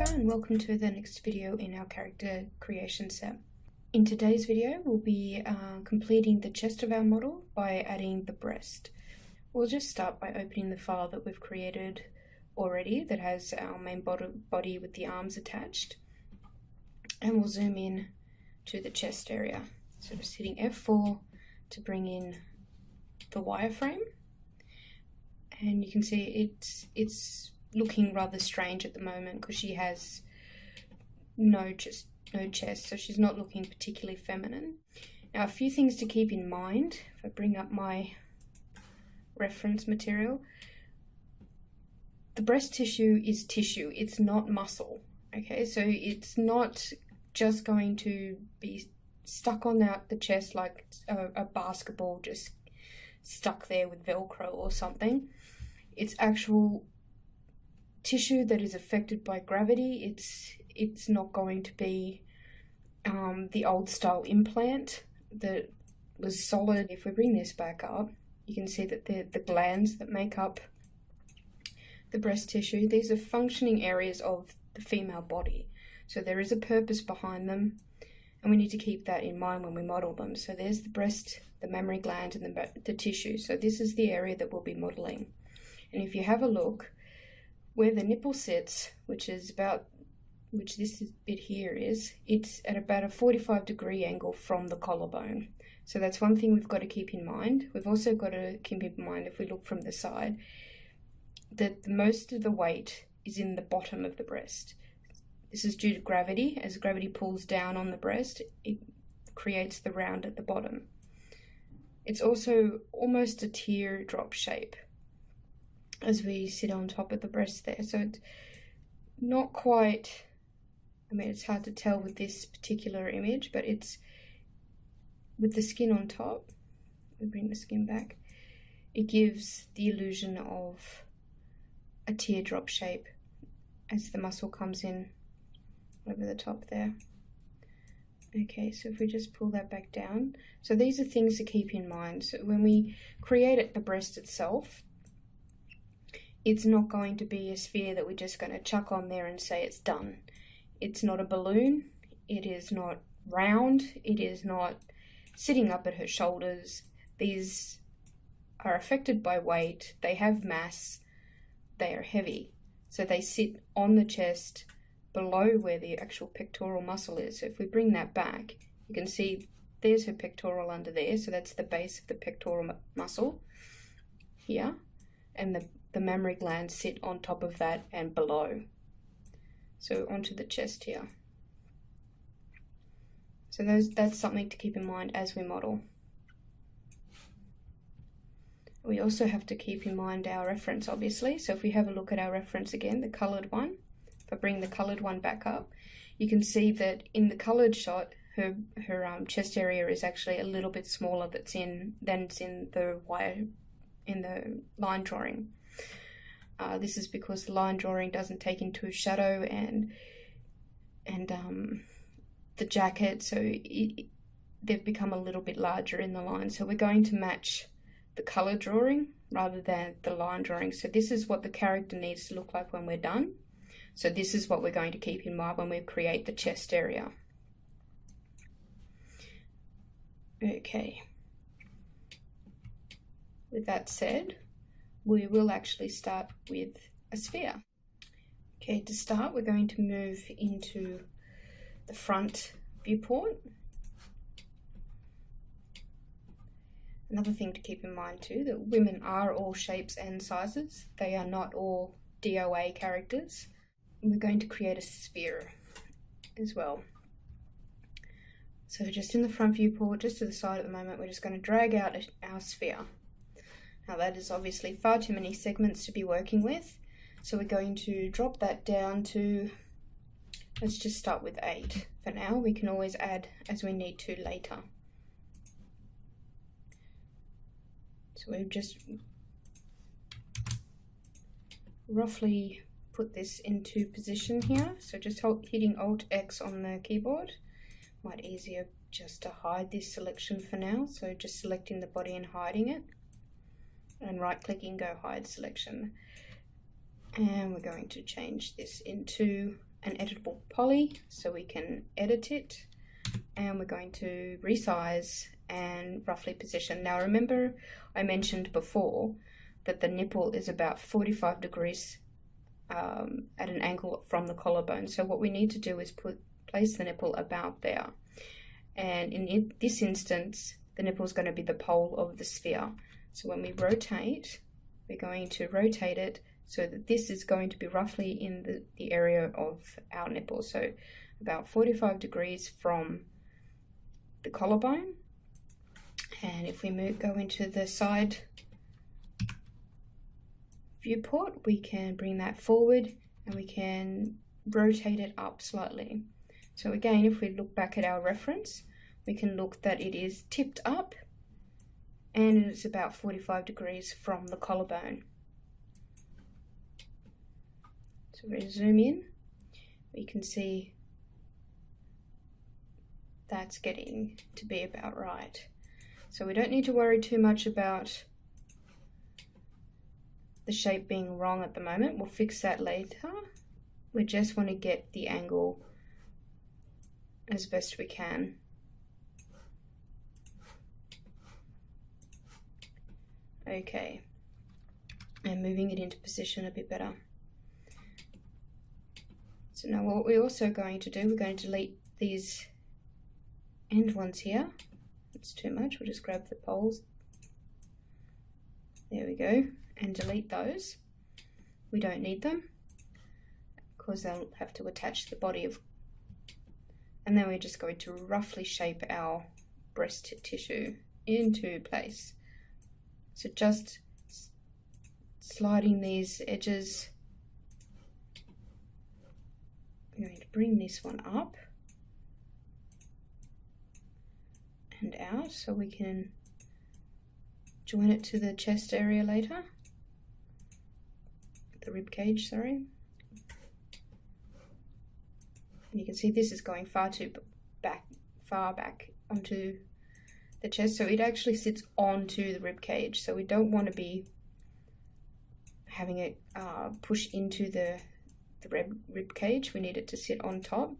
Rebecca, and welcome to the next video in our character creation set. In today's video we'll be completing the chest of our model by adding the breast. We'll just start by opening the file that we've created already that has our main body with the arms attached, and we'll zoom in to the chest area. So just hitting F4 to bring in the wireframe, and you can see it's looking rather strange at the moment because she has no chest, so she's not looking particularly feminine. Now, a few things to keep in mind. If I bring up my reference material, the breast tissue is tissue, it's not muscle. Okay, so it's not just going to be stuck on the chest like a basketball just stuck there with Velcro or something. It's actual tissue that is affected by gravity. It's not going to be the old style implant that was solid. If we bring this back up, you can see that the glands that make up the breast tissue, these are functioning areas of the female body. So there is a purpose behind them, and we need to keep that in mind when we model them. So there's the breast, the mammary gland, and the tissue. So this is the area that we'll be modeling. And if you have a look, where the nipple sits, which this bit here is, it's at about a 45-degree angle from the collarbone. So that's one thing we've got to keep in mind. We've also got to keep in mind, if we look from the side, that most of the weight is in the bottom of the breast. This is due to gravity. As gravity pulls down on the breast, it creates the round at the bottom. It's also almost a teardrop shape as we sit on top of the breast there. So it's not quite, I mean, it's hard to tell with this particular image, but it's with the skin on top. We bring the skin back. It gives the illusion of a teardrop shape as the muscle comes in over the top there. Okay, so if we just pull that back down. So these are things to keep in mind. So when we create the breast itself, it's not going to be a sphere that we're just going to chuck on there and say it's done. It's not a balloon, it is not round, it is not sitting up at her shoulders. These are affected by weight, they have mass, they are heavy. So they sit on the chest below where the actual pectoral muscle is. So if we bring that back, you can see there's her pectoral under there, so that's the base of the pectoral muscle here, and the mammary glands sit on top of that and below. So onto the chest here. So that's something to keep in mind as we model. We also have to keep in mind our reference, obviously. So if we have a look at our reference again, the coloured one, if I bring the coloured one back up, you can see that in the coloured shot, her chest area is actually a little bit smaller than it's in the line drawing. This is because the line drawing doesn't take into shadow and the jacket, so they've become a little bit larger in the line. So we're going to match the color drawing rather than the line drawing. So this is what the character needs to look like when we're done. So this is what we're going to keep in mind when we create the chest area. Okay. With that said, we will actually start with a sphere. Okay, to start, we're going to move into the front viewport. Another thing to keep in mind too, that women are all shapes and sizes. They are not all DOA characters. We're going to create a sphere as well. So just in the front viewport, just to the side at the moment, we're just going to drag out our sphere. Now that is obviously far too many segments to be working with, so we're going to drop that down to, let's just start with 8 for now. We can always add as we need to later. So we've just roughly put this into position here. So just hitting Alt X on the keyboard. Might easier just to hide this selection for now. So just selecting the body and hiding it. And right clicking, go hide selection. And we're going to change this into an editable poly so we can edit it, and we're going to resize and roughly position. Now remember, I mentioned before that the nipple is about 45 degrees at an angle from the collarbone. So what we need to do is place the nipple about there. And in this instance, the nipple is going to be the pole of the sphere. So when we rotate, we're going to rotate it so that this is going to be roughly in the area of our nipple. So about 45 degrees from the collarbone. And if we go into the side viewport, we can bring that forward and we can rotate it up slightly. So again, if we look back at our reference, we can look that it is tipped up and it's about 45 degrees from the collarbone. So we zoom in, we can see that's getting to be about right. So we don't need to worry too much about the shape being wrong at the moment. We'll fix that later. We just want to get the angle as best we can. Okay, and moving it into position a bit better. So now what we're also going to do, we're going to delete these end ones here. It's too much, we'll just grab the poles. There we go, and delete those. We don't need them because they'll have to attach the body of, and then we're just going to roughly shape our breast tissue into place. So just sliding these edges, I'm going to bring this one up and out so we can join it to the chest area later, the rib cage, sorry. And you can see this is going far back onto the chest, so it actually sits onto the rib cage. So we don't want to be having it push into the rib cage. We need it to sit on top,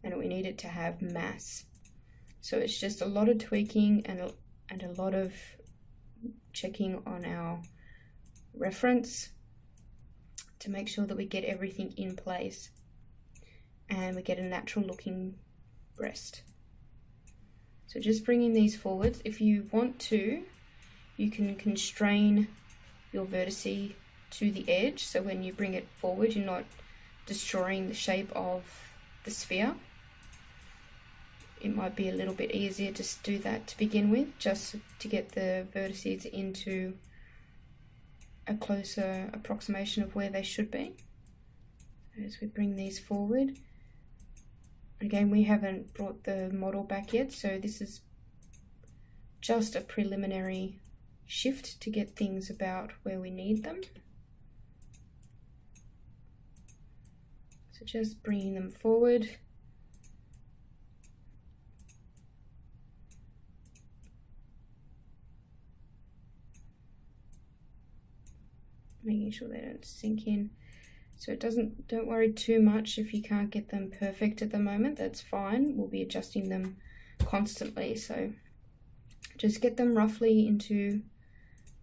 and we need it to have mass. So it's just a lot of tweaking and a lot of checking on our reference to make sure that we get everything in place and we get a natural looking breast. So just bringing these forwards. If you want to, you can constrain your vertice to the edge, so when you bring it forward, you're not destroying the shape of the sphere. It might be a little bit easier to do that to begin with, just to get the vertices into a closer approximation of where they should be. As we bring these forward, again, we haven't brought the model back yet, so this is just a preliminary shift to get things about where we need them. So just bringing them forward. Making sure they don't sink in. So it don't worry too much if you can't get them perfect at the moment, that's fine. We'll be adjusting them constantly. So just get them roughly into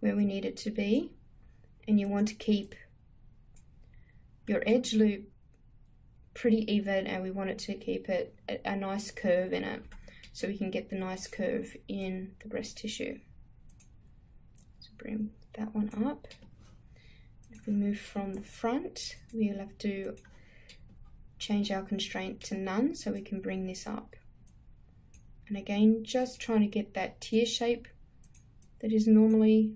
where we need it to be. And you want to keep your edge loop pretty even, and we want it to keep it a nice curve in it, so we can get the nice curve in the breast tissue. So bring that one up. If we move from the front, we'll have to change our constraint to none so we can bring this up. And again, just trying to get that tear shape that is normally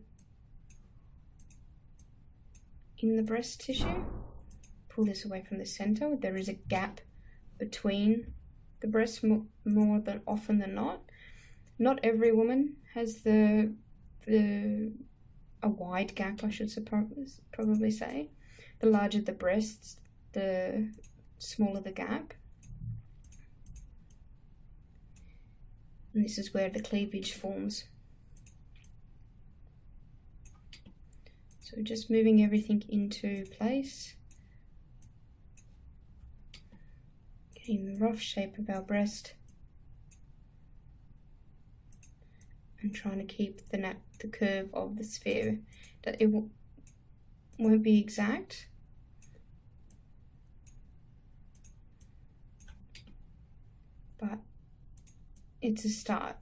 in the breast tissue. Pull this away from the center. There is a gap between the breasts more than often than not. Not every woman has a wide gap, I should probably say. The larger the breasts, the smaller the gap. And this is where the cleavage forms. So just moving everything into place. getting the rough shape of our breast and trying to keep the curve of the sphere. It won't be exact, but it's a start.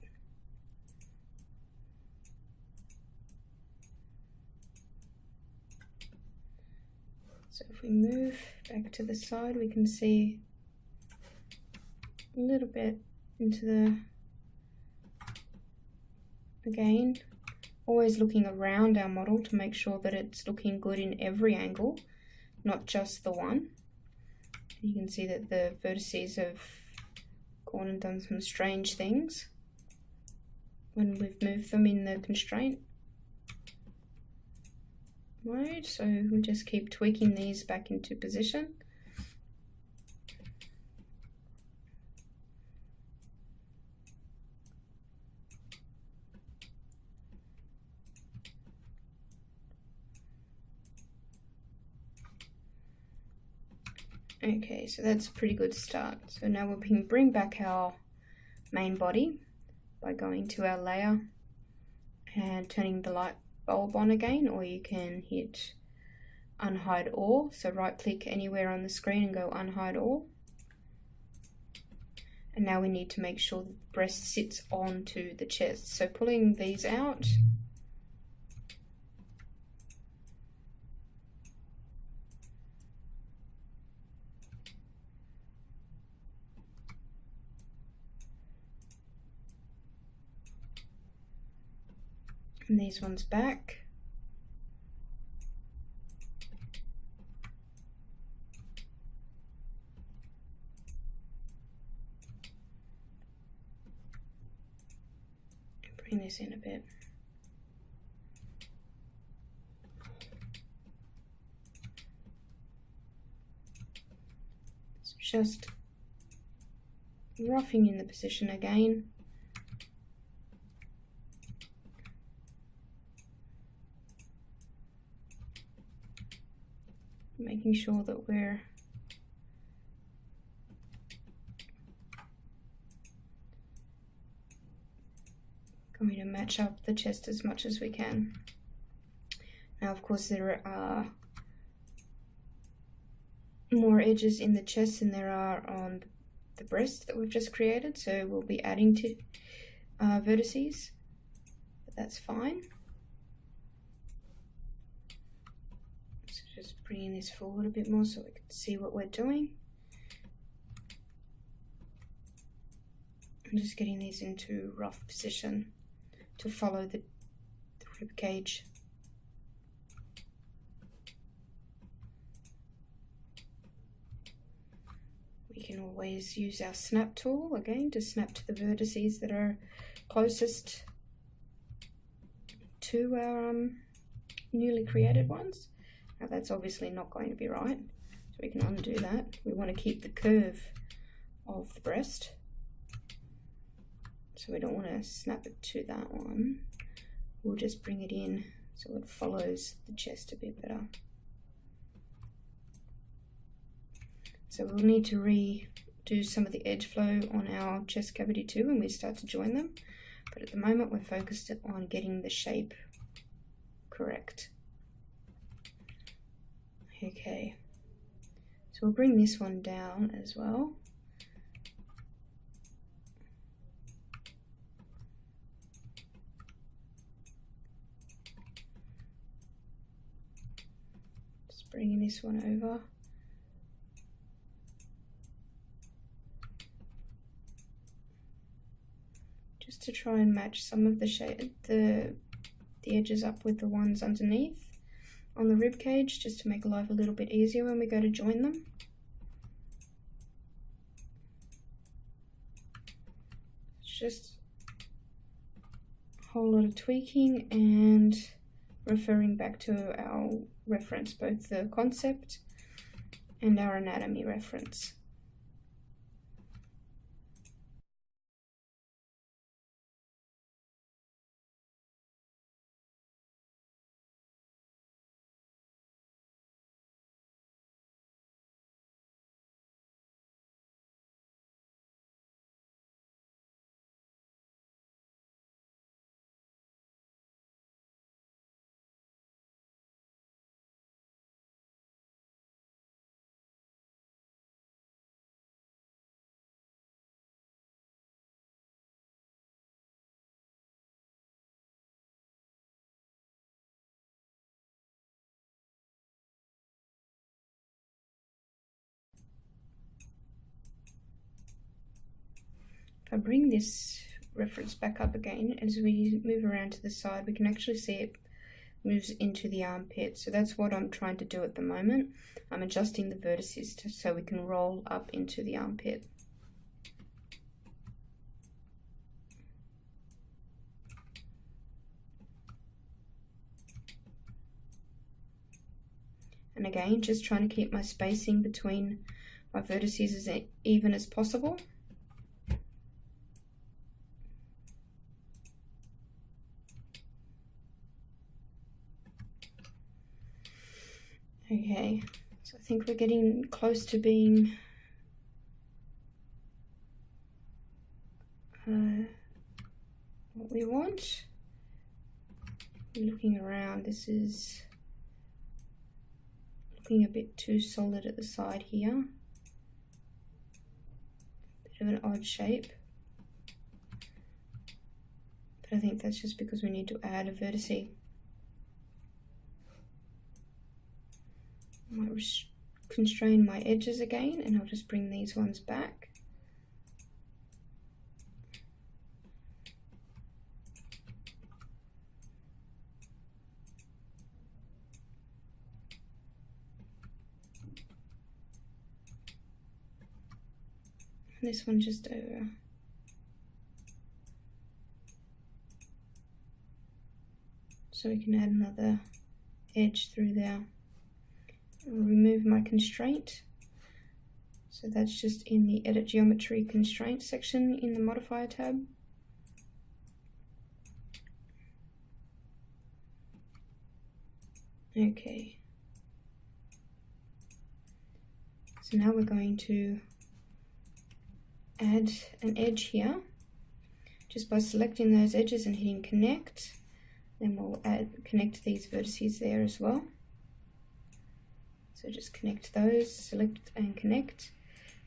So if we move back to the side, we can see a little bit into the, again, always looking around our model to make sure that it's looking good in every angle, not just the one. You can see that the vertices have gone and done some strange things when we've moved them in the constraint mode, so we just keep tweaking these back into position. Okay, so that's a pretty good start. So now we can bring back our main body by going to our layer and turning the light bulb on again, or you can hit unhide all. So right click anywhere on the screen and go unhide all. And now we need to make sure that the breast sits onto the chest. So pulling these out, and these ones back. And bring this in a bit. So just roughing in the position again. Making sure that we're going to match up the chest as much as we can. Now, of course, there are more edges in the chest than there are on the breast that we've just created, so we'll be adding to vertices, but that's fine. Just bringing this forward a bit more so we can see what we're doing. I'm just getting these into rough position to follow the rib cage. We can always use our snap tool again to snap to the vertices that are closest to our newly created ones. Now that's obviously not going to be right, so we can undo that. We want to keep the curve of the breast, so we don't want to snap it to that one. We'll just bring it in so it follows the chest a bit better. So we'll need to redo some of the edge flow on our chest cavity too when we start to join them, but at the moment we're focused on getting the shape correct. Okay, so we'll bring this one down as well. Just bringing this one over. Just to try and match some of the shape, the edges up with the ones underneath on the rib cage, just to make life a little bit easier when we go to join them. It's just a whole lot of tweaking and referring back to our reference, both the concept and our anatomy reference. If I bring this reference back up again, as we move around to the side, we can actually see it moves into the armpit. So that's what I'm trying to do at the moment. I'm adjusting the vertices so we can roll up into the armpit. And again, just trying to keep my spacing between my vertices as even as possible. Okay, so I think we're getting close to being what we want. Looking around, this is looking a bit too solid at the side here. Bit of an odd shape. But I think that's just because we need to add a vertice. I might constrain my edges again, and I'll just bring these ones back. And this one just over. So we can add another edge through there. I'll remove my constraint. So that's just in the Edit Geometry Constraint section in the Modifier tab. Okay. So now we're going to add an edge here. Just by selecting those edges and hitting connect, then we'll connect these vertices there as well. So just connect those, select and connect,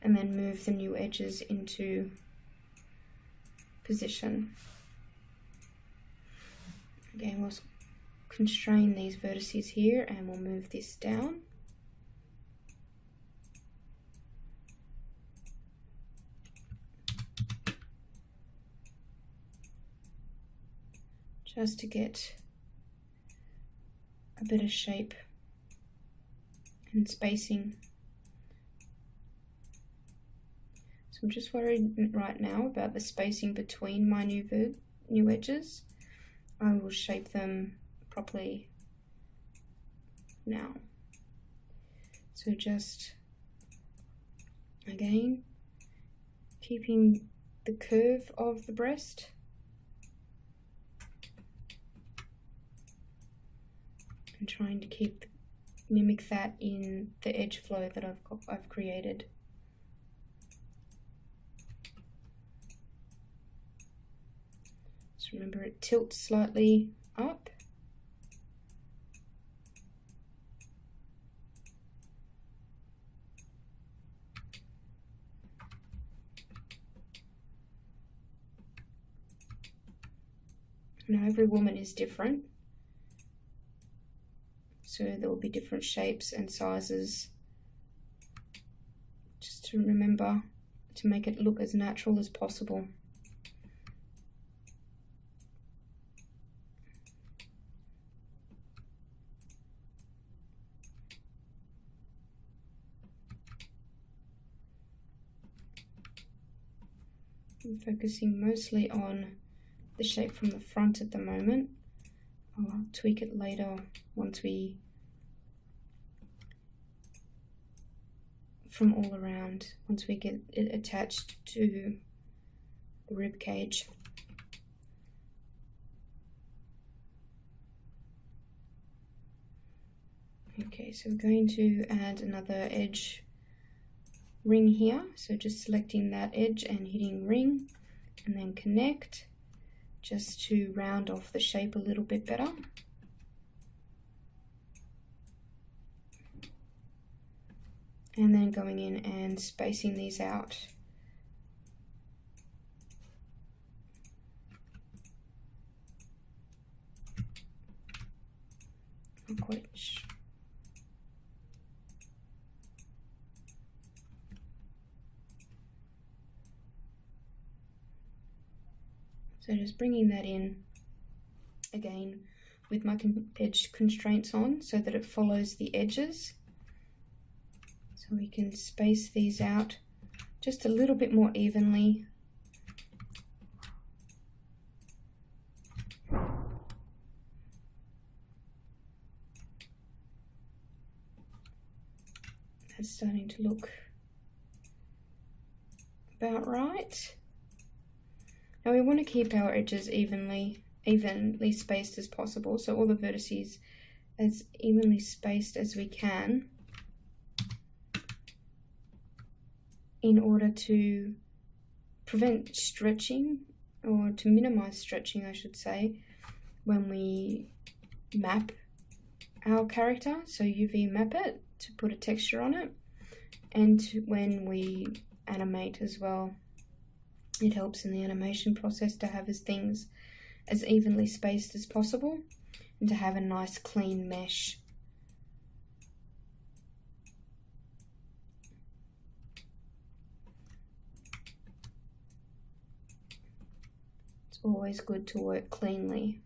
and then move the new edges into position. Again, we'll constrain these vertices here and we'll move this down. Just to get a bit of shape and spacing. So I'm just worried right now about the spacing between my new edges. I will shape them properly now. So just, again, keeping the curve of the breast. And trying to mimic that in the edge flow that I've created. So remember, it tilts slightly up. Now every woman is different. So there will be different shapes and sizes. Just to remember to make it look as natural as possible. I'm focusing mostly on the shape from the front at the moment. I'll tweak it later once we from all around, once we get it attached to the rib cage. Okay, so we're going to add another edge ring here. So just selecting that edge and hitting ring and then connect, just to round off the shape a little bit better. And then going in and spacing these out. Not quite sure. So just bringing that in again with my edge constraints on so that it follows the edges. So we can space these out just a little bit more evenly. That's starting to look about right. Now we want to keep our edges evenly spaced as possible, so all the vertices as evenly spaced as we can, in order to prevent stretching, or to minimize stretching I should say, when we map our character, so UV map it to put a texture on it, and when we animate as well. It helps in the animation process to have things as evenly spaced as possible and to have a nice clean mesh. It's always good to work cleanly.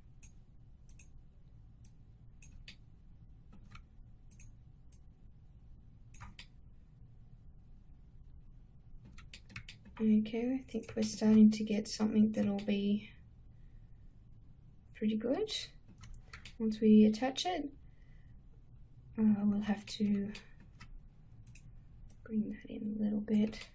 Okay, I think we're starting to get something that'll be pretty good. Once we attach it, we'll have to bring that in a little bit.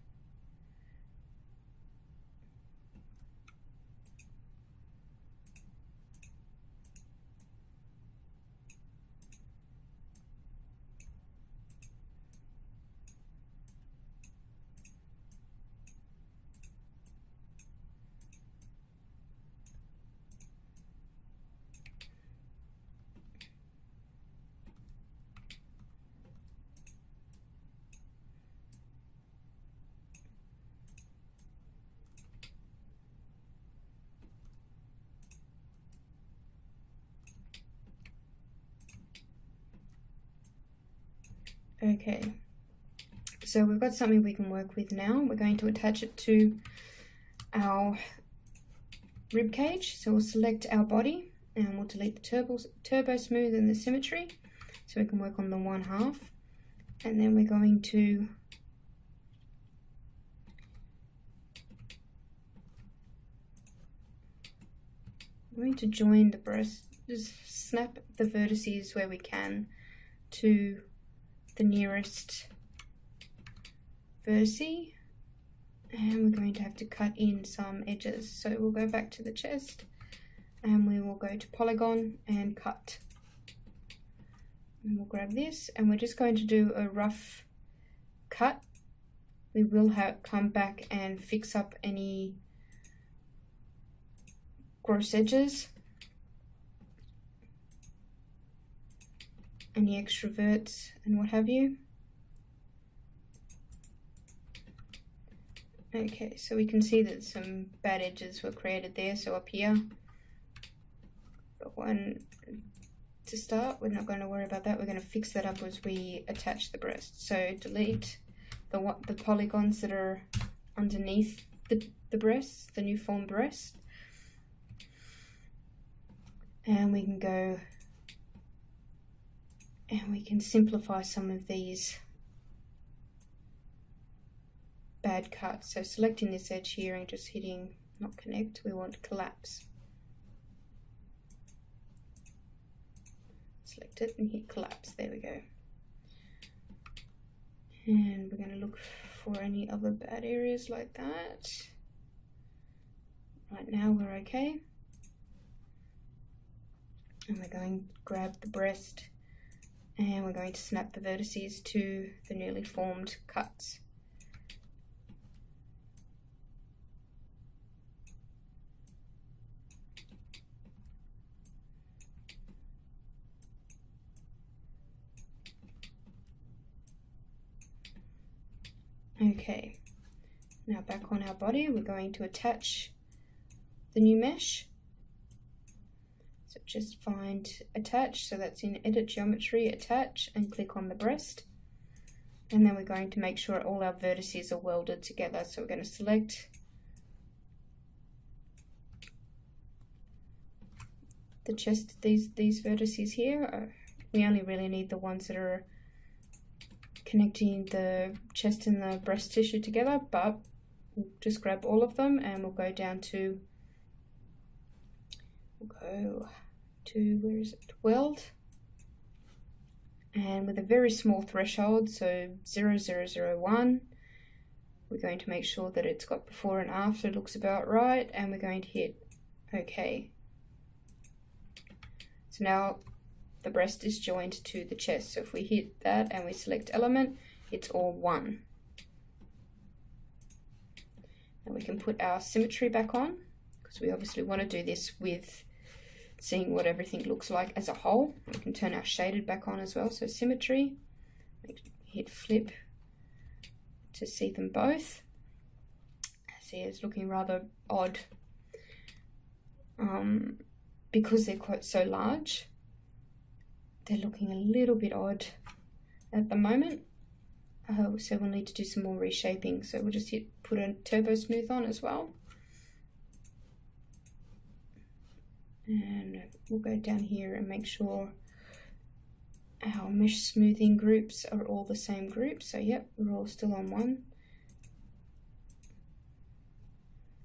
Okay, so we've got something we can work with now. We're going to attach it to our rib cage. So we'll select our body and we'll delete the turbo smooth and the symmetry, so we can work on the 1/2. And then we're going to join the breast, just snap the vertices where we can to the nearest vertice, and we're going to have to cut in some edges. So we'll go back to the chest and we will go to polygon and cut, and we'll grab this and we're just going to do a rough cut. We will come back and fix up any gross edges, any extra verts and what have you. Okay, so we can see that some bad edges were created there. So up here, got one to start. We're not going to worry about that. We're going to fix that up as we attach the breast. So delete the polygons that are underneath the breast, the new formed breast, and we can go and we can simplify some of these bad cuts. So selecting this edge here and just hitting not connect, we want collapse. Select it and hit collapse, there we go. And we're going to look for any other bad areas like that. Right now we're okay. And we're going to grab the breast and we're going to snap the vertices to the newly formed cuts. Okay, now back on our body, we're going to attach the new mesh. So just find attach, so that's in edit geometry, attach, and click on the breast. And then we're going to make sure all our vertices are welded together. So we're going to select the chest, these vertices here. We only really need the ones that are connecting the chest and the breast tissue together, but we'll just grab all of them and we'll go down to, where is it, weld, and with a very small threshold, so 0001, we're going to make sure that it's got before and after, looks about right, and we're going to hit OK. So now the breast is joined to the chest. So if we hit that and we select element, it's all one. Now we can put our symmetry back on, because we obviously want to do this with seeing what everything looks like as a whole. We can turn our shaded back on as well. So symmetry, hit flip to see them both. See, it's looking rather odd because they're quite so large. They're looking a little bit odd at the moment. So we'll need to do some more reshaping. So we'll just put a turbo smooth on as well. And we'll go down here and make sure our mesh smoothing groups are all the same group. So yep, we're all still on one.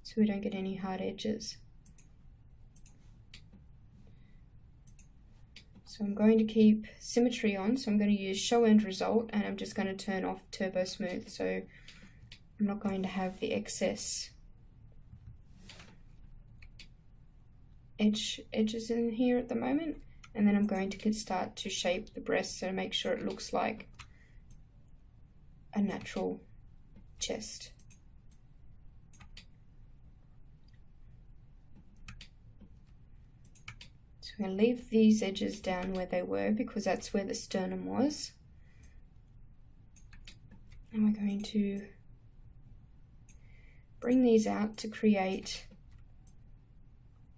So we don't get any hard edges. So I'm going to keep symmetry on, so I'm going to use show end result, and I'm just going to turn off turbo smooth, so I'm not going to have the excess edges in here at the moment. And then I'm going to start to shape the breast, so make sure it looks like a natural chest. I'm going to leave these edges down where they were because that's where the sternum was. And we're going to bring these out to create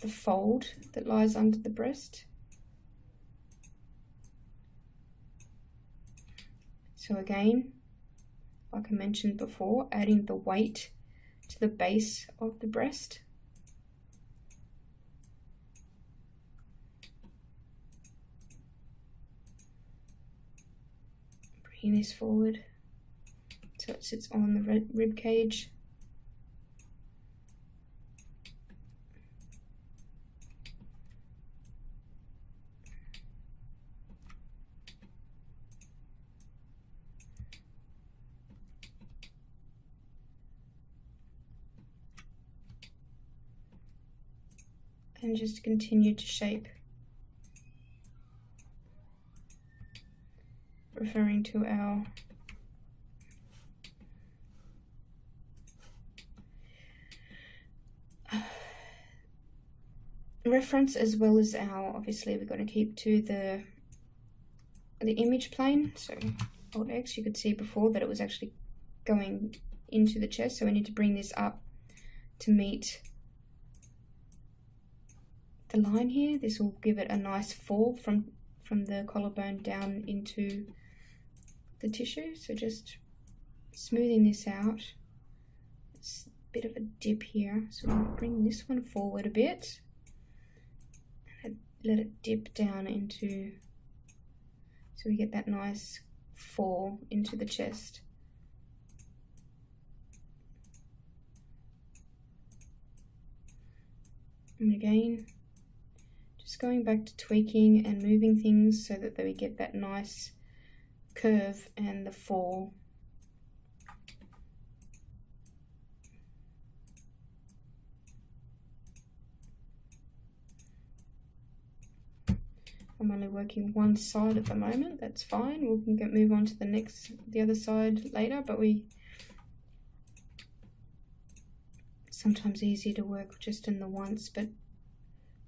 the fold that lies under the breast. So again, like I mentioned before, adding the weight to the base of the breast. Bringing this forward so it sits on the rib cage. And just continue to shape, referring to our reference as well as our, obviously we're going to keep to the image plane. So Alt X, you could see before that it was actually going into the chest, so we need to bring this up to meet the line here. This will give it a nice fall from the collarbone down into the tissue. So just smoothing this out. It's a bit of a dip here, so we'll bring this one forward a bit and let it dip down into, so we get that nice fall into the chest. And again, just going back to tweaking and moving things so that we get that nice curve and the fall. I'm only working one side at the moment, that's fine. We can move on to the other side later, but sometimes easier to work just in the once, but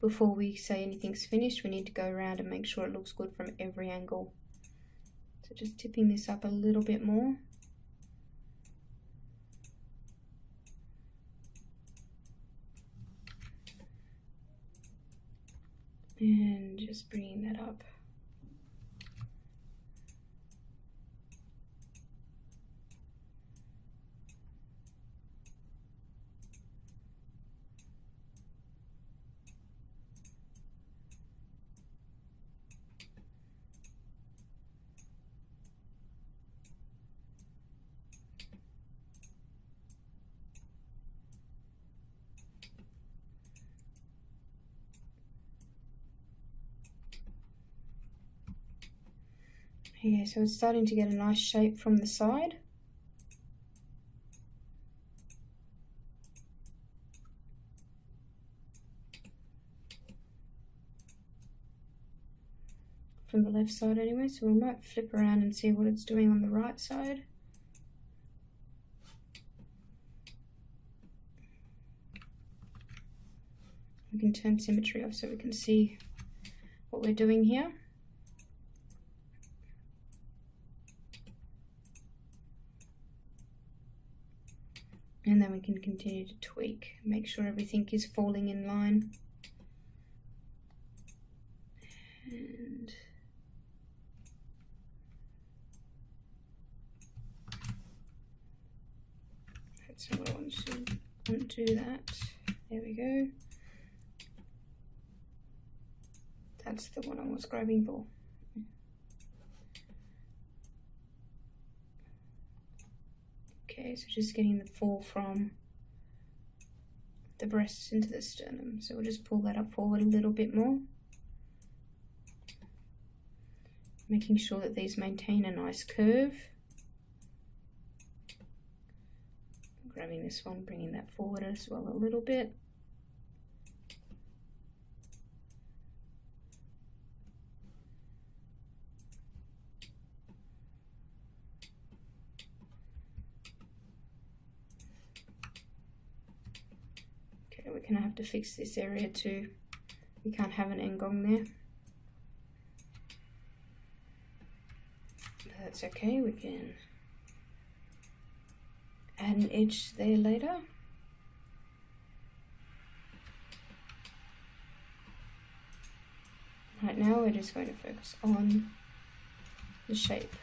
before we say anything's finished, we need to go around and make sure it looks good from every angle. So just tipping this up a little bit more. And just bringing that up. Okay, so it's starting to get a nice shape from the side. From the left side anyway, so we might flip around and see what it's doing on the right side. We can turn symmetry off so we can see what we're doing here. And then we can continue to tweak, make sure everything is falling in line. And that's not what I want to undo that. There we go. That's the one I was grabbing for. Okay, so just getting the fall from the breasts into the sternum. So we'll just pull that up forward a little bit more. Making sure that these maintain a nice curve. Grabbing this one, bringing that forward as well a little bit. We're going to have to fix this area too. We can't have an engong there. That's okay, we can add an edge there later. Right now we're just going to focus on the shape.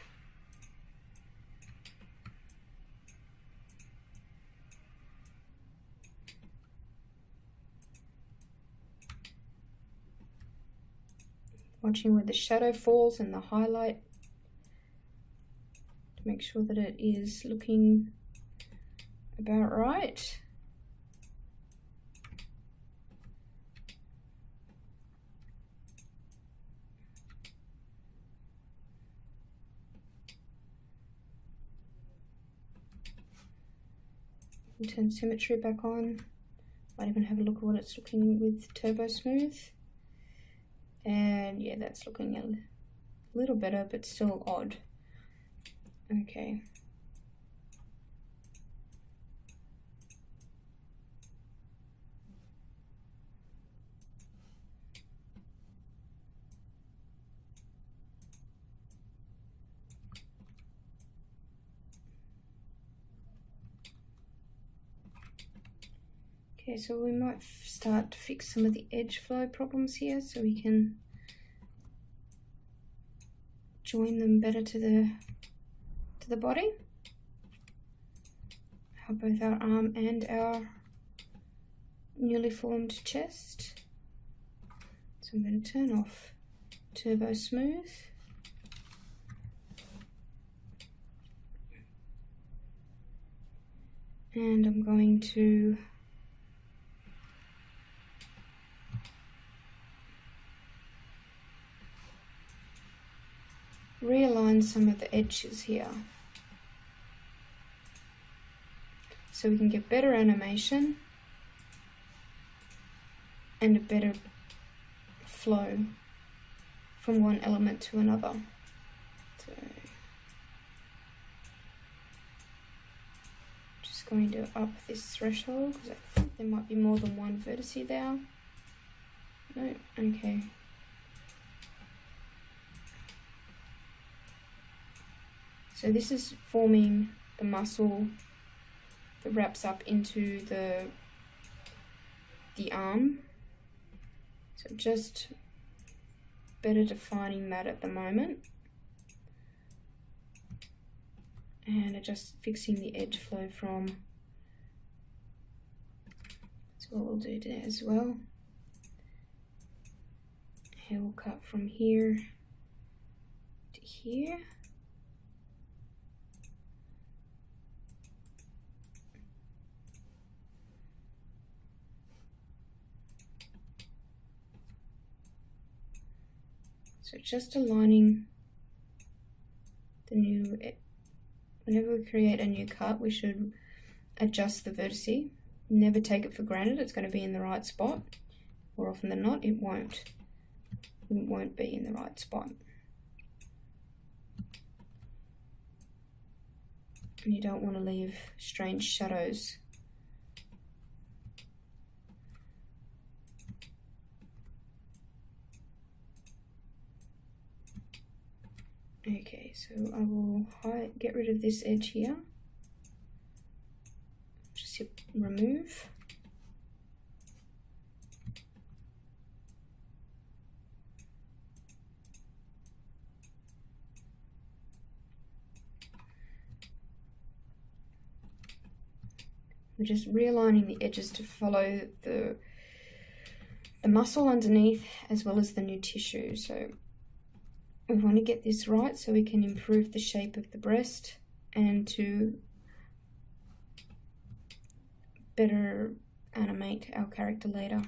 Watching where the shadow falls and the highlight to make sure that it is looking about right. And turn symmetry back on. Might even have a look at what it's looking with turbo smooth. And yeah, that's looking a little better, but still odd. Okay. Okay, so we might start to fix some of the edge flow problems here so we can join them better to the body. Both our arm and our newly formed chest. So I'm going to turn off turbo smooth. And I'm going to realign some of the edges here so we can get better animation and a better flow from one element to another. So just going to up this threshold because I think there might be more than one vertice there. No, okay. So this is forming the muscle that wraps up into the arm. So just better defining that at the moment. And just fixing the edge flow from, that's what we'll do there as well. Here we'll cut from here to here. So just aligning whenever we create a new cut, we should adjust the vertice. Never take it for granted it's going to be in the right spot. More often than not, it won't be in the right spot. And you don't want to leave strange shadows. Okay, so I will get rid of this edge here. Just hit remove. We're just realigning the edges to follow the muscle underneath as well as the new tissue. So we want to get this right so we can improve the shape of the breast and to better animate our character later.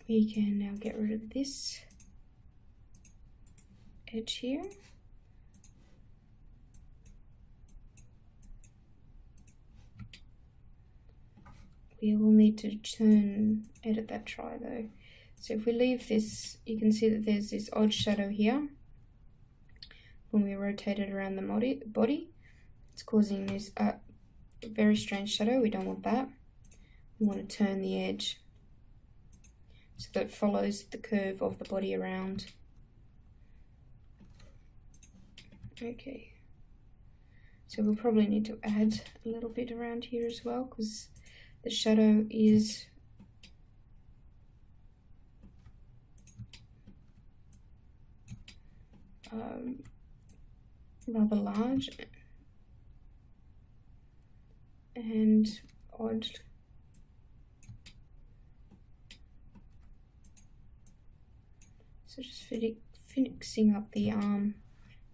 We can now get rid of this edge here. We will need to edit that try though. So if we leave this, you can see that there's this odd shadow here. When we rotate it around the body, it's causing this very strange shadow. We don't want that. We want to turn the edge so that it follows the curve of the body around. Okay, so we'll probably need to add a little bit around here as well because the shadow is rather large and odd. So just fixing up the arm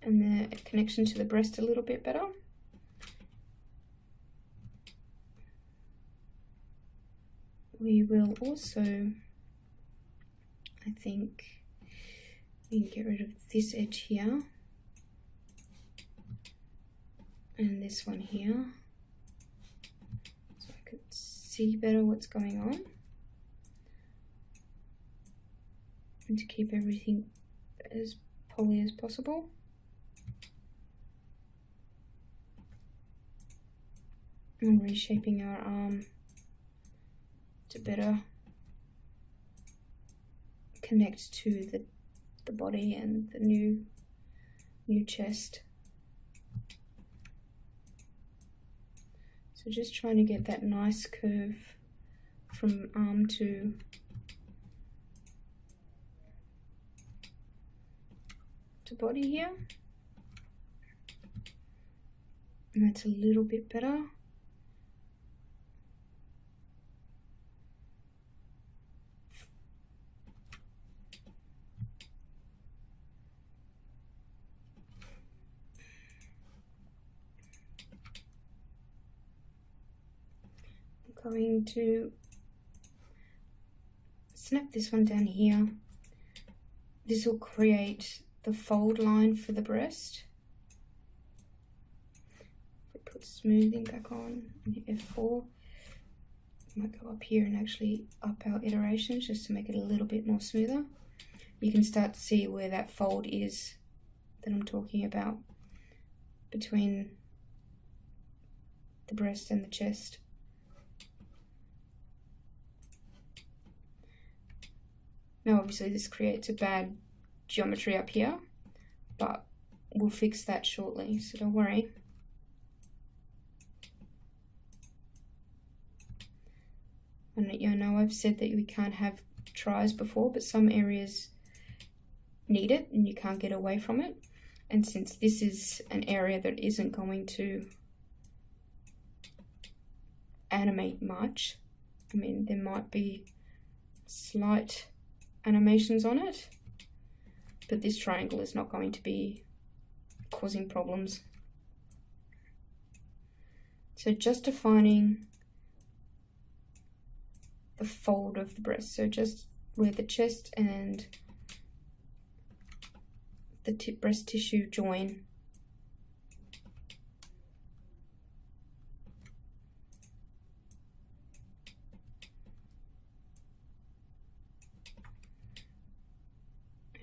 and the connection to the breast a little bit better. We will also, I think, we can get rid of this edge here and this one here so I could see better what's going on. And to keep everything as poly as possible. And reshaping our arm to better connect to the body and the new chest. So just trying to get that nice curve from arm to body here, and that's a little bit better. I'm going to snap this one down here. This will create the fold line for the breast. If we put smoothing back on F4, might go up here and actually up our iterations just to make it a little bit more smoother. You can start to see where that fold is that I'm talking about between the breast and the chest. Now obviously this creates a bad geometry up here, but we'll fix that shortly, so don't worry. And you know, I've said that we can't have tries before, but some areas need it and you can't get away from it. And since this is an area that isn't going to animate much, I mean, there might be slight animations on it, but this triangle is not going to be causing problems. So just defining the fold of the breast, so just where the chest and the breast tissue join.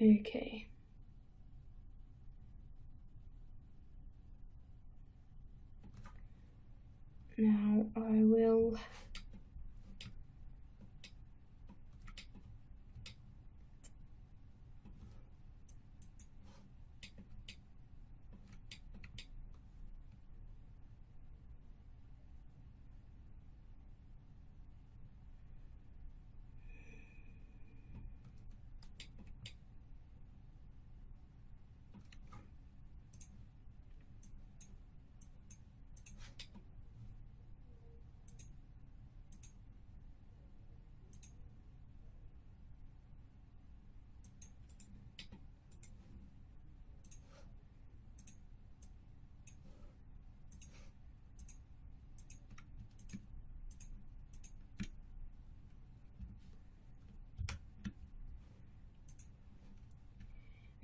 Okay. Now I will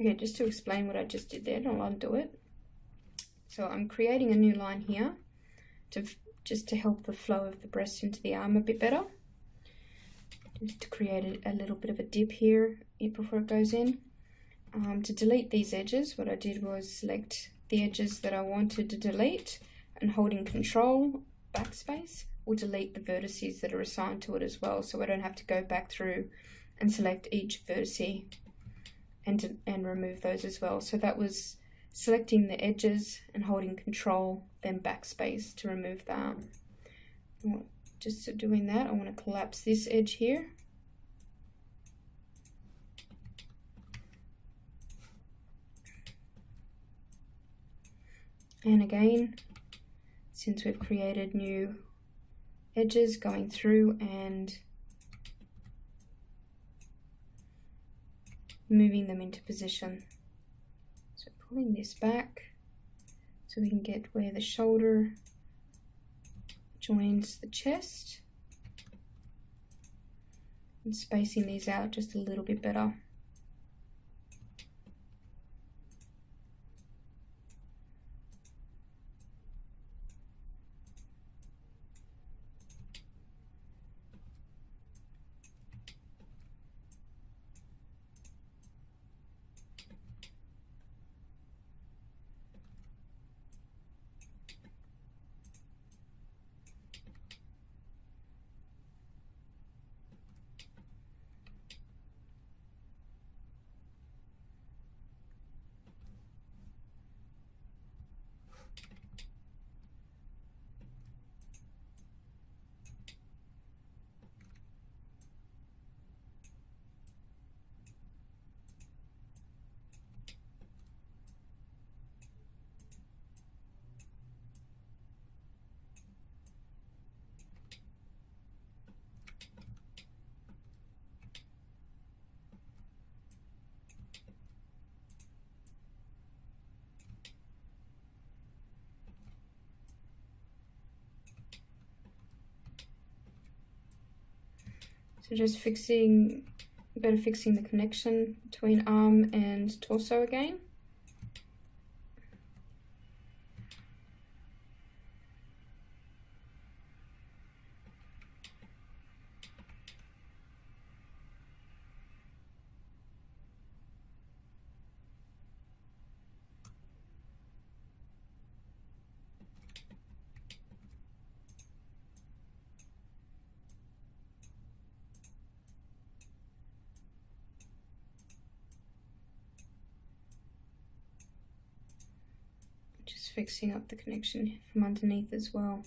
Okay, just to explain what I just did there, I'll undo it. So I'm creating a new line here just to help the flow of the breast into the arm a bit better. Just to create a little bit of a dip here before it goes in. To delete these edges, what I did was select the edges that I wanted to delete and holding Control, Backspace, will delete the vertices that are assigned to it as well, so I don't have to go back through and select each vertice and remove those as well. So that was selecting the edges and holding Control, then Backspace to remove that. Just doing that, I want to collapse this edge here. And again, since we've created new edges, going through and moving them into position. So pulling this back so we can get where the shoulder joins the chest and spacing these out just a little bit better. So just fixing the connection between arm and torso again. Just fixing up the connection from underneath as well.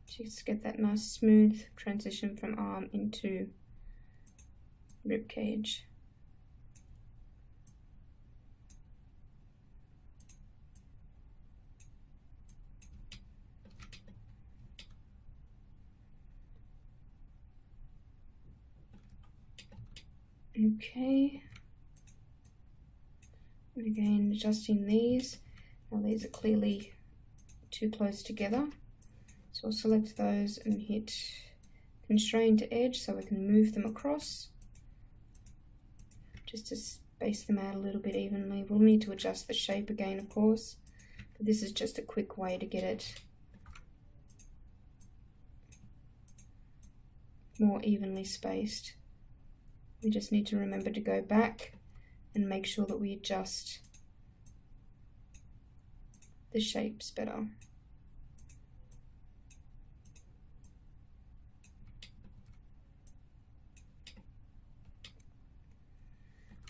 Just get that nice smooth transition from arm into rib cage. Okay, and again adjusting these. Now these are clearly too close together, so I'll select those and hit constrain to edge so we can move them across, just to space them out a little bit evenly. We'll need to adjust the shape again, of course, but this is just a quick way to get it more evenly spaced. We just need to remember to go back and make sure that we adjust the shapes better.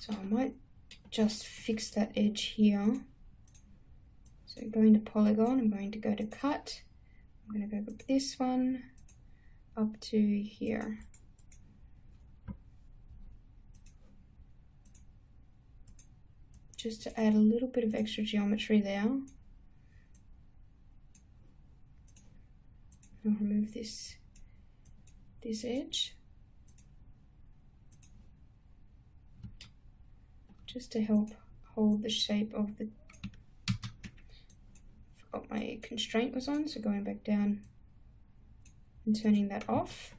So I might just fix that edge here. So going to polygon, I'm going to go to cut. I'm going to go with this one up to here. Just to add a little bit of extra geometry there. I'll remove this edge, just to help hold the shape of the, forgot my constraint was on, so going back down and turning that off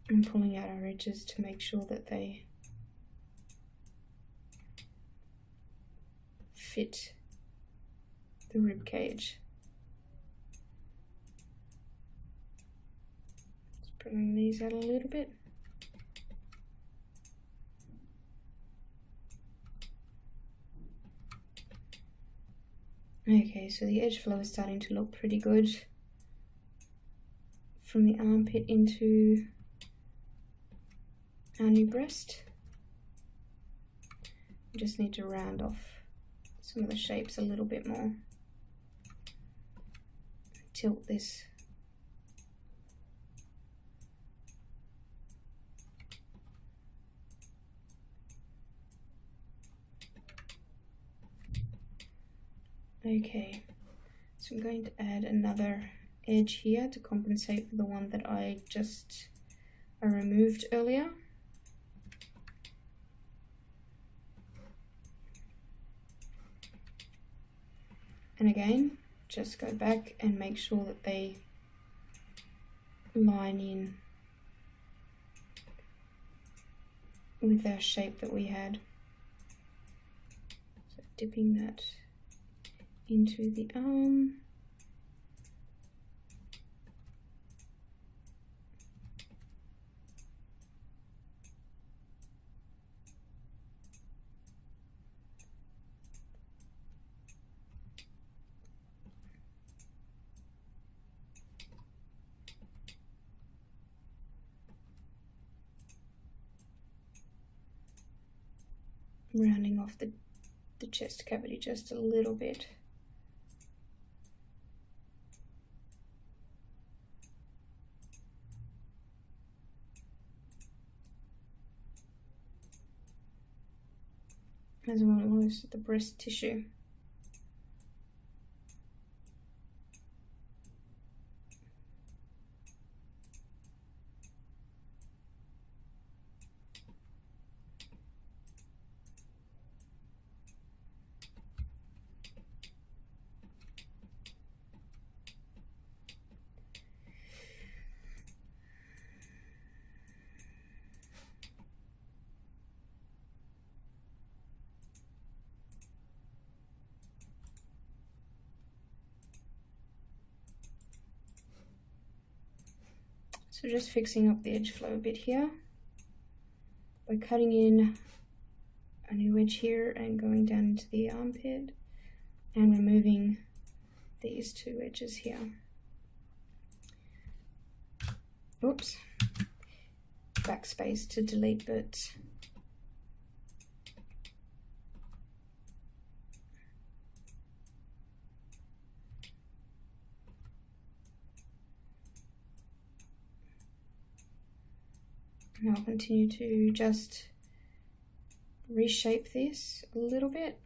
and pulling out our edges to make sure that they fit the rib cage. Just bring these out a little bit. Okay, so the edge flow is starting to look pretty good from the armpit into our new breast. We just need to round off some of the shapes a little bit more. Tilt this. Okay, so I'm going to add another edge here to compensate for the one that I removed earlier. And again, just go back and make sure that they line in with our shape that we had. So dipping that into the arm. Rounding off the chest cavity just a little bit. As well as the breast tissue. So just fixing up the edge flow a bit here by cutting in a new edge here and going down into the armpit and removing these two edges here. Oops, backspace to delete bits. And I'll continue to just reshape this a little bit.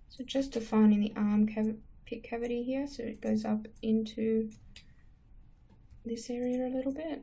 So just defining the armpit cavity here, so it goes up into this area a little bit.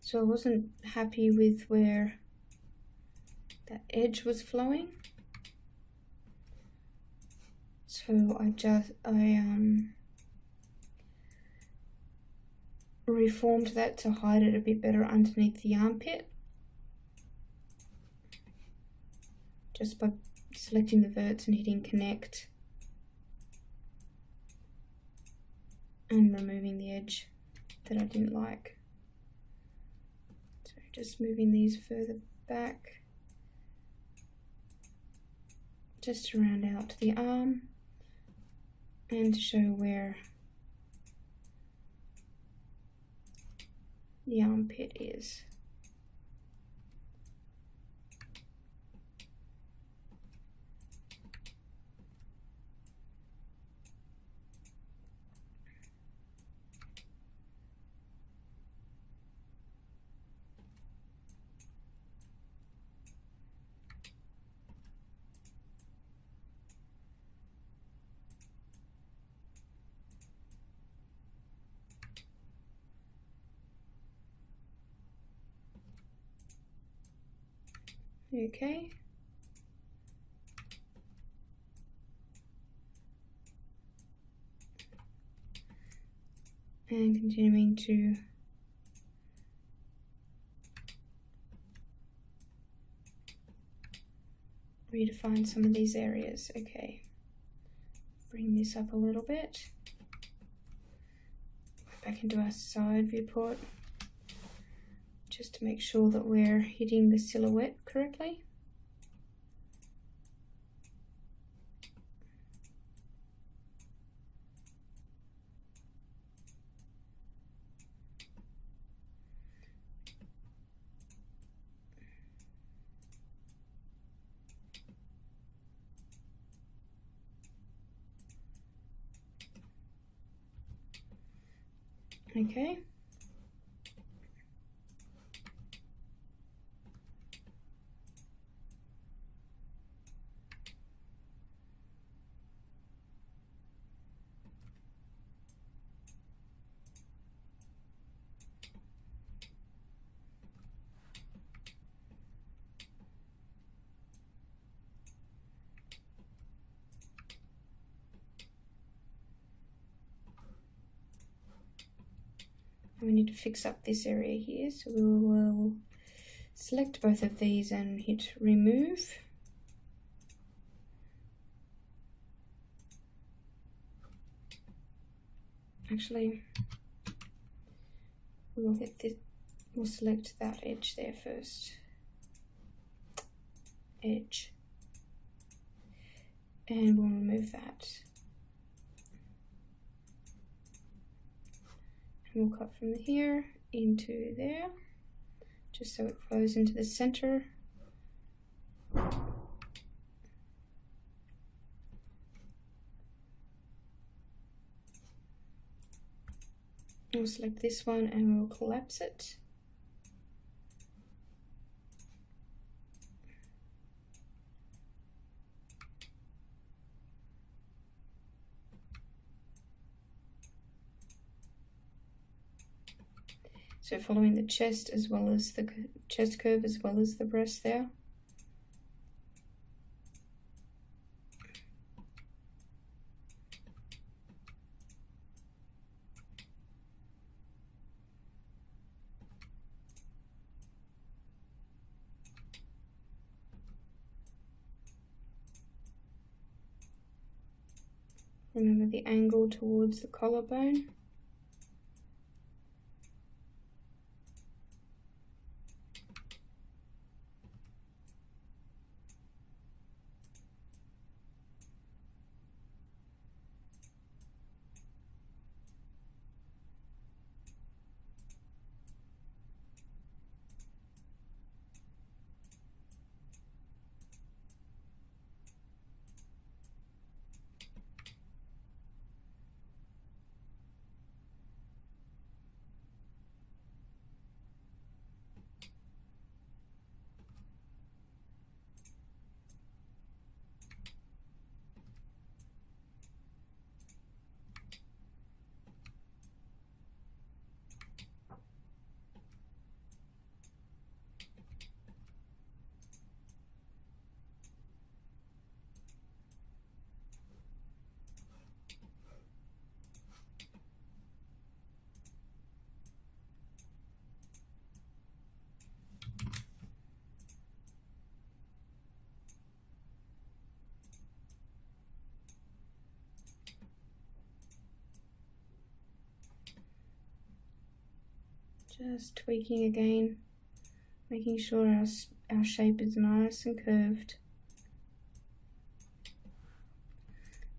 So I wasn't happy with where that edge was flowing. So I reformed that to hide it a bit better underneath the armpit. Just by selecting the verts and hitting connect and removing the edge that I didn't like. So just moving these further back, just to round out the arm and to show where the armpit is. Okay. And continuing to redefine some of these areas. Okay. Bring this up a little bit. Back into our side viewport, just to make sure that we're hitting the silhouette correctly. Okay, And we need to fix up this area here, so we will select both of these and hit remove. Actually, we'll hit this, we'll select that edge there first. Edge. And we'll remove that. And we'll cut from here into there, just so it flows into the center. We'll select this one and we'll collapse it. So following the chest as well as the chest curve as well as the breast there. Remember the angle towards the collarbone. Just tweaking again, making sure our shape is nice and curved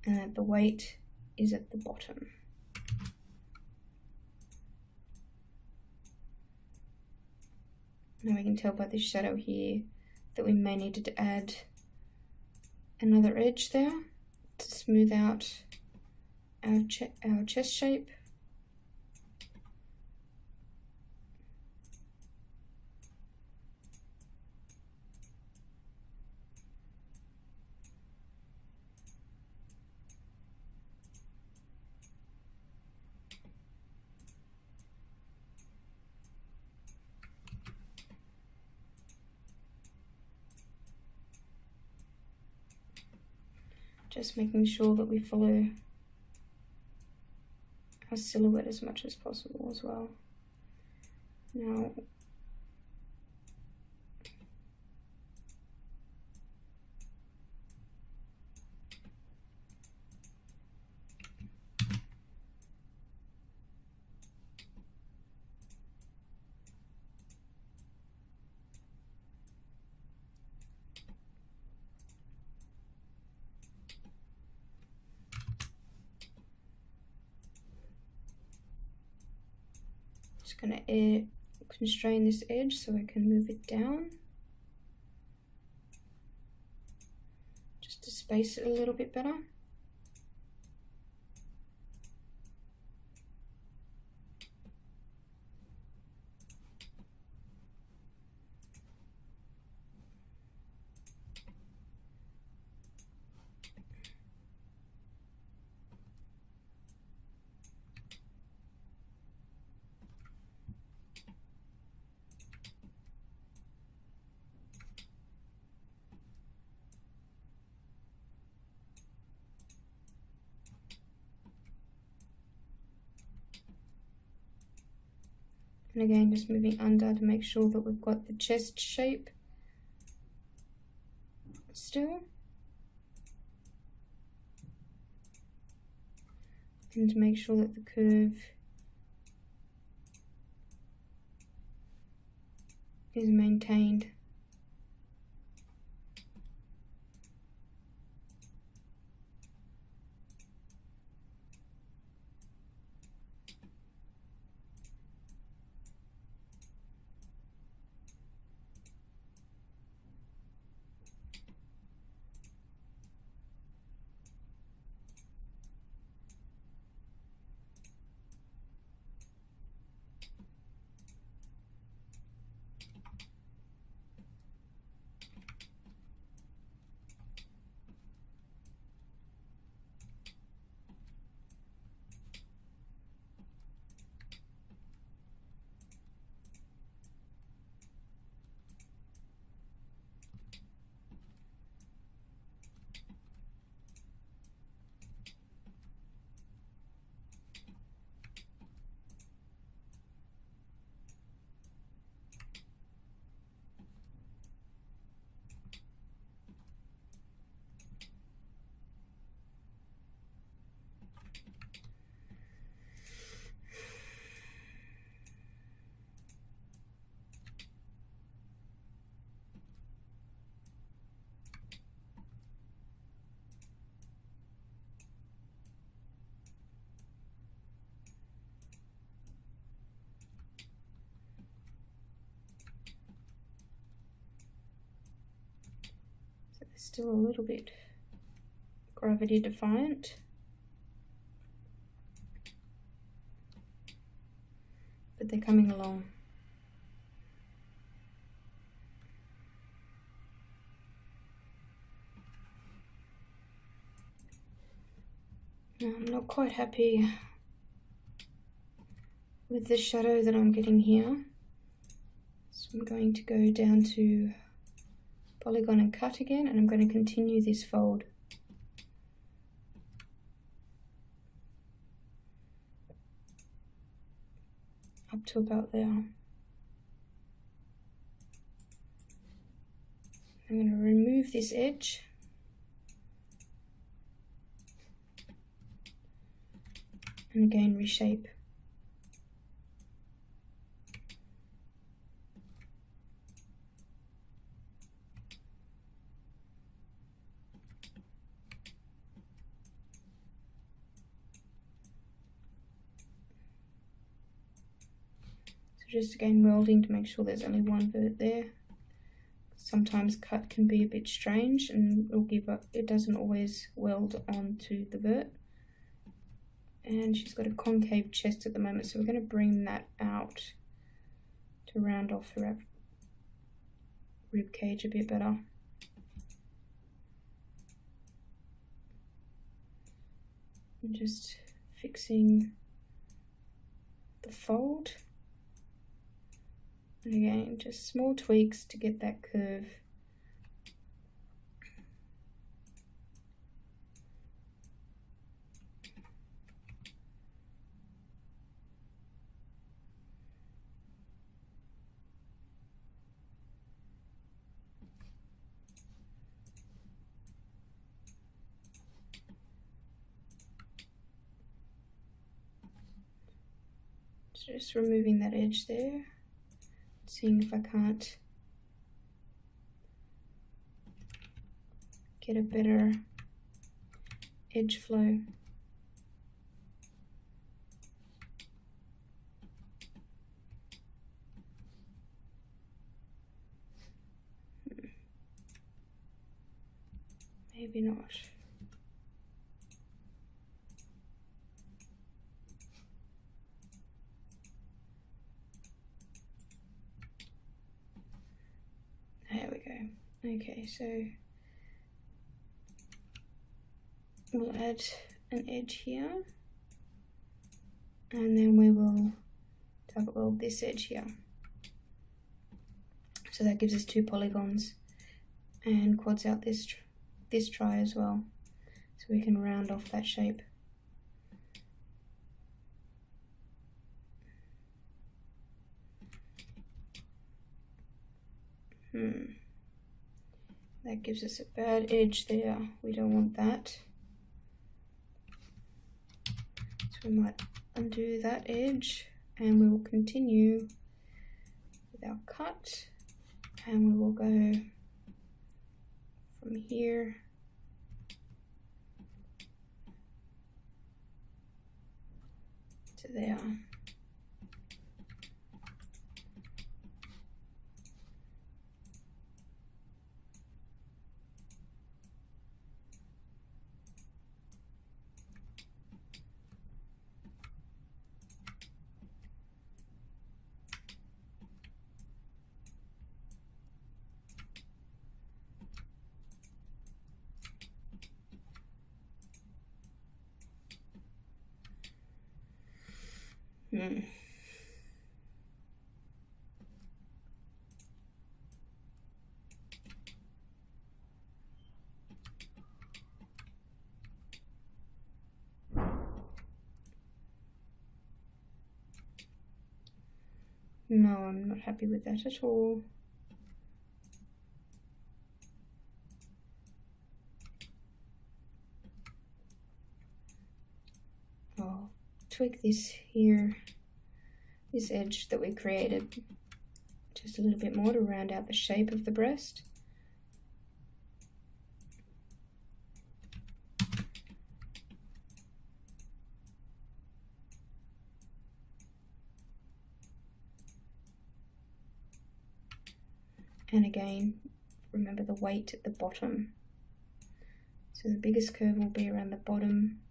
and that the weight is at the bottom. Now we can tell by the shadow here that we may need to add another edge there to smooth out our chest shape. Just making sure that we follow our silhouette as much as possible as well. Now, just going to constrain this edge so I can move it down, just to space it a little bit better. And again, just moving under to make sure that we've got the chest shape still. And to make sure that the curve is maintained. Still a little bit gravity defiant, but they're coming along. Now, I'm not quite happy with the shadow that I'm getting here, so I'm going to go down to polygon and cut again, and I'm going to continue this fold. Up to about there. I'm going to remove this edge and again reshape. Just again welding to make sure there's only one vert there. Sometimes cut can be a bit strange and it'll give up, it doesn't always weld onto the vert. And she's got a concave chest at the moment, so we're going to bring that out to round off her rib cage a bit better. And just fixing the fold. And again, just small tweaks to get that curve. Just removing that edge there. Seeing if I can't get a better edge flow. Maybe not. There we go. Okay, so we'll add an edge here, and then we will target weld this edge here. So that gives us 2 polygons and quads out this try as well, so we can round off that shape. That gives us a bad edge there. We don't want that. So we might undo that edge, and we will continue with our cut, and we will go from here to there. No, I'm not happy with that at all. I'll tweak this here, this edge that we created, just a little bit more to round out the shape of the breast. And again, remember the weight at the bottom. So the biggest curve will be around the bottom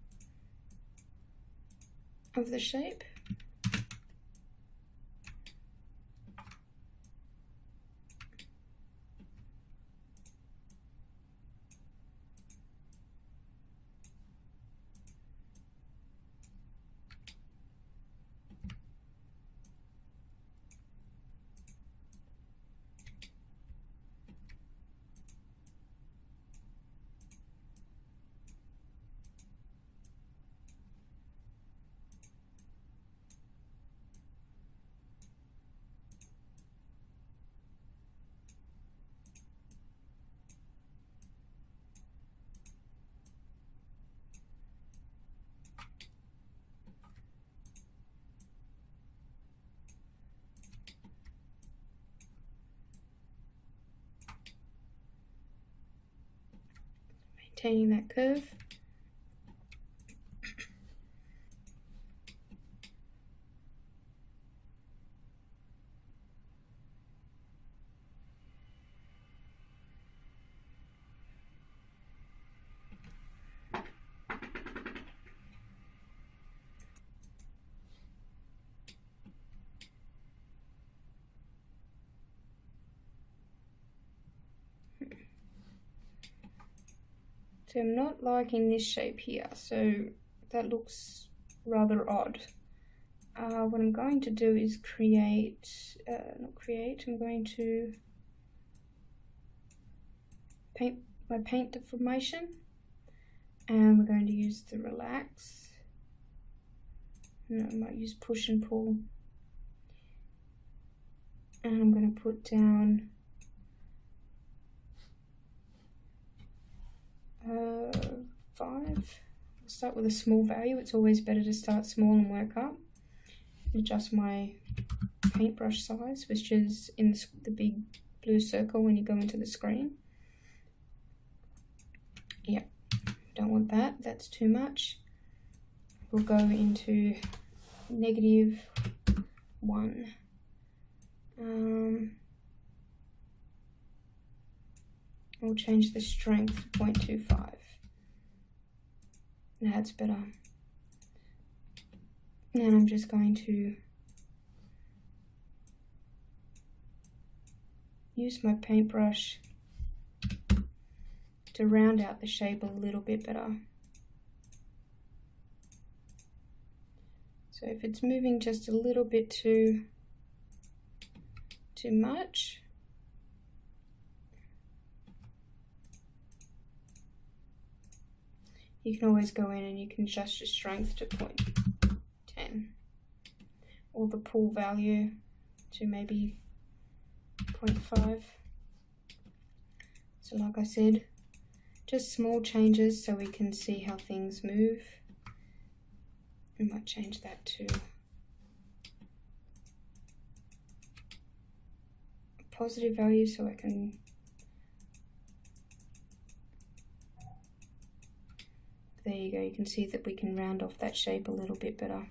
of the shape. Maintaining that curve. So I'm not liking this shape here, so that looks rather odd. What I'm going to do is I'm going to paint my paint deformation, and we're going to use the relax. No, I might use push and pull. And I'm going to put down 5. I'll start with a small value. It's always better to start small and work up. Adjust my paintbrush size, which is in the big blue circle when you go into the screen. Yeah, don't want that. That's too much. We'll go into -1. We'll change the strength to 0.25. That's better. And I'm just going to use my paintbrush to round out the shape a little bit better. So if it's moving just a little bit too much, you can always go in and you can adjust your strength to 0.10 or the pull value to maybe 0.5. So like I said, just small changes so we can see how things move. I might change that to a positive value so I can there you go, you can see that we can round off that shape a little bit better.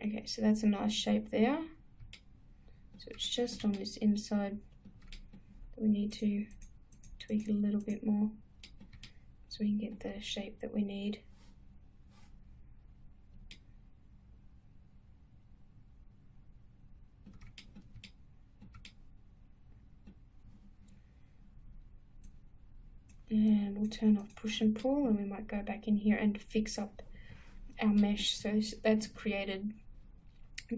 Okay, so that's a nice shape there. So it's just on this inside that we need to tweak it a little bit more so we can get the shape that we need. And we'll turn off push and pull, and we might go back in here and fix up our mesh. So that's created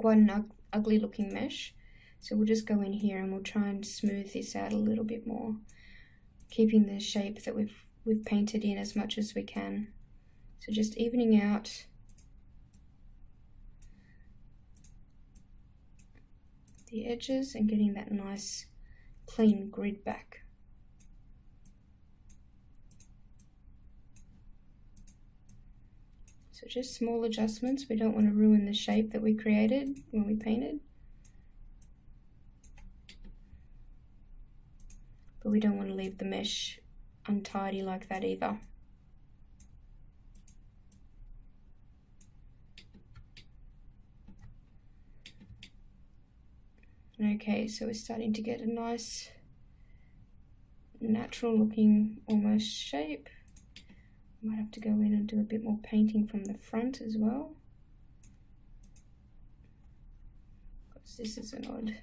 quite an ugly looking mesh. So we'll just go in here and we'll try and smooth this out a little bit more, keeping the shape that we've painted in as much as we can. So just evening out the edges and getting that nice clean grid back. So just small adjustments. We don't want to ruin the shape that we created when we painted. But we don't want to leave the mesh untidy like that either. Okay, so we're starting to get a nice natural looking almost shape. Might have to go in and do a bit more painting from the front as well, because this is an odd.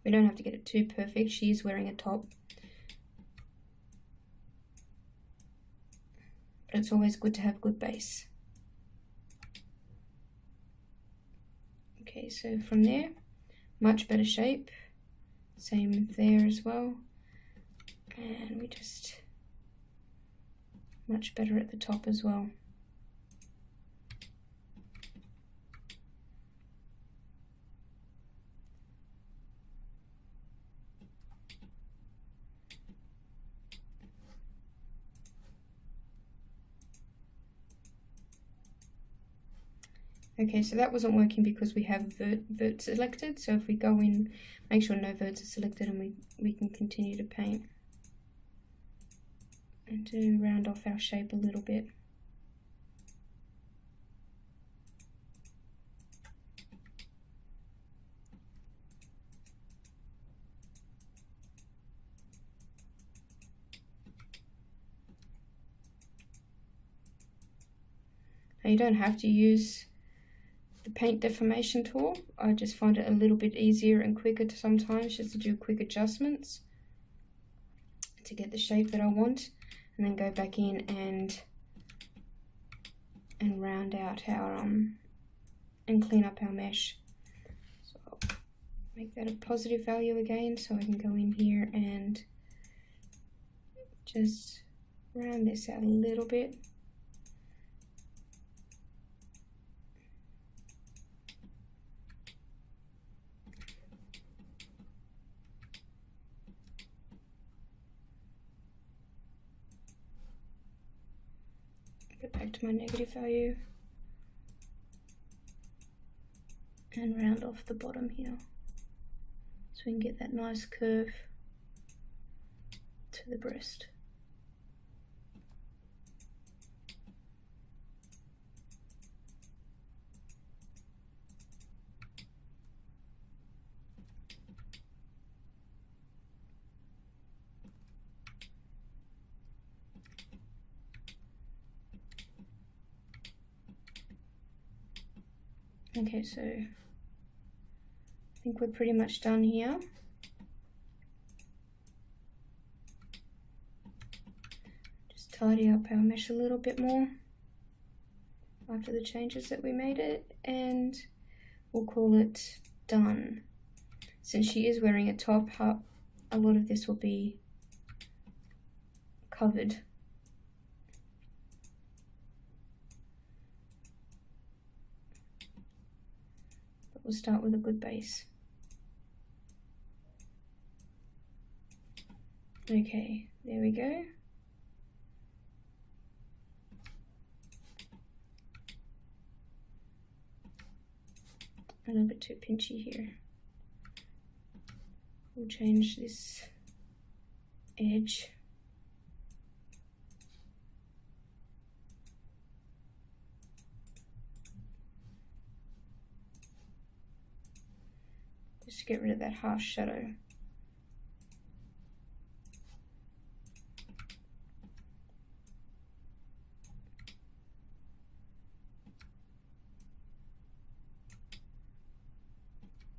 We don't have to get it too perfect. She is wearing a top. But it's always good to have good base. Okay, so from there, much better shape. Same there as well. And we just, much better at the top as well. Okay, so that wasn't working because we have vert selected. So if we go in, make sure no verts are selected, and we can continue to paint and to round off our shape a little bit. Now you don't have to use the paint deformation tool. I just find it a little bit easier and quicker to sometimes just to do quick adjustments to get the shape that I want, and then go back in and round out our and clean up our mesh. So I'll make that a positive value again, so I can go in here and just round this out a little bit. Go back to my negative value and round off the bottom here so we can get that nice curve to the breast. Okay, so I think we're pretty much done here. Just tidy up our mesh a little bit more after the changes that we made it, and we'll call it done. Since she is wearing a top, a lot of this will be covered. But we'll start with a good base. Okay, there we go. A little bit too pinchy here. We'll change this edge. Just to get rid of that harsh shadow.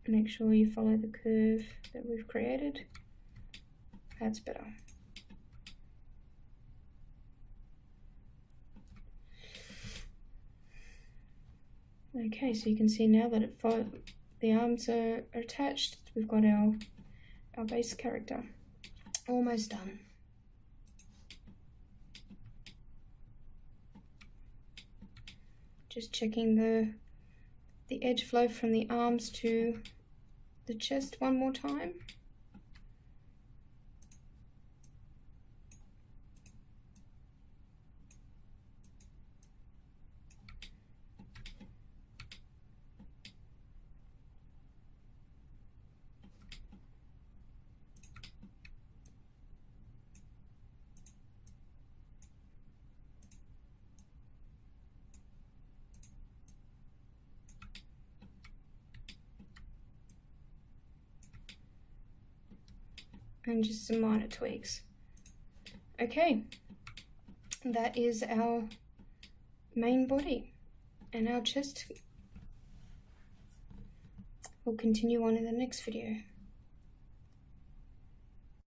Make sure you follow the curve that we've created. That's better. Okay, so you can see now that the arms are attached. We've got our base character. Almost done. Just checking the edge flow from the arms to the chest one more time. And just some minor tweaks. Okay, that is our main body and our chest. We'll continue on in the next video.